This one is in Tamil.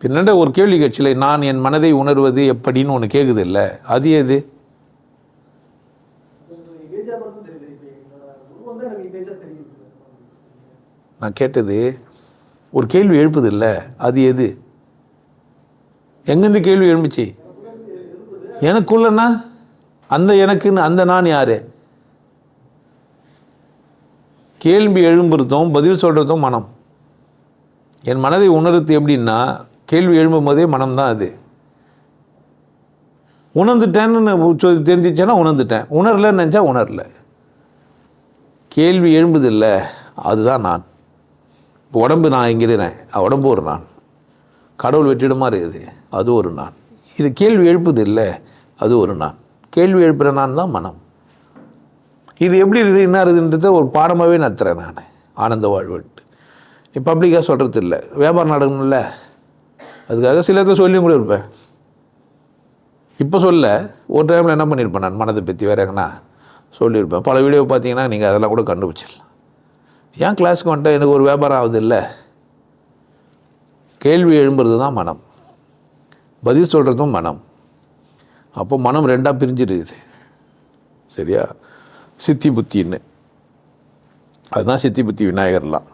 பின்னாண்ட ஒரு கேள்வி கட்சியில் நான் என் மனதை உணர்வது எப்படின்னு ஒன்று கேட்குது இல்லை, அது எது? நான் கேட்டது ஒரு கேள்வி எழுப்புது இல்லை, அது எது? எங்கேருந்து கேள்வி எழுந்துச்சு? எனக்குள்ளனா அந்த எனக்குன்னு அந்த நான் யாரு? கேள்வி எழும்புறதும் பதில் சொல்கிறதும் மனம். என் மனதை உணர்றது எப்படின்னா, கேள்வி எழும்பும் போதே மனம் தான் அது. உணர்ந்துட்டேன்னு தெரிஞ்சிச்சேன்னா உணர்ந்துட்டேன், உணரலன்னு நினச்சா உணரல. கேள்வி எழும்புது இல்லை, அதுதான் நான். இப்போ உடம்பு நான் எங்கிறேன், உடம்பு ஒரு நான். கடவுள் வெற்றிடமாக இருக்குது, அது ஒரு நான். இது கேள்வி எழுப்புது இல்லை, அது ஒரு நான். கேள்வி எழுப்புகிற நான் தான் மனம். இது எப்படி இருக்குது என்ன இருக்குதுன்றத ஒரு பாடமாகவே நடத்துகிறேன் நான், ஆனந்த வாழ்வுன்ட்டு. இப்போ பப்ளிக்காக சொல்கிறது இல்லை, வியாபாரம் நடக்கணும்ல, அதுக்காக சில இடத்துல சொல்லியும் கூட இருப்பேன். இப்போ சொல்ல ஒரு டைமில் என்ன பண்ணியிருப்பேன், நான் மனதை பற்றி வேறு எங்கன்னா சொல்லியிருப்பேன். பல வீடியோ பார்த்தீங்கன்னா நீங்கள் அதெல்லாம் கூட கண்டுபிடிச்சிடலாம். ஏன் கிளாஸுக்கு வந்துட்டால் எனக்கு ஒரு வியாபாரம் ஆகுது இல்லை? கேள்வி எழும்புறது தான் மனம், பதில் சொல்கிறதும் மனம். அப்போ மனம் ரெண்டாக பிரிஞ்சிருக்குது, சரியா? சித்தி புத்தின்னு, அதுதான் சித்தி புத்தி விநாயகர்லாம்.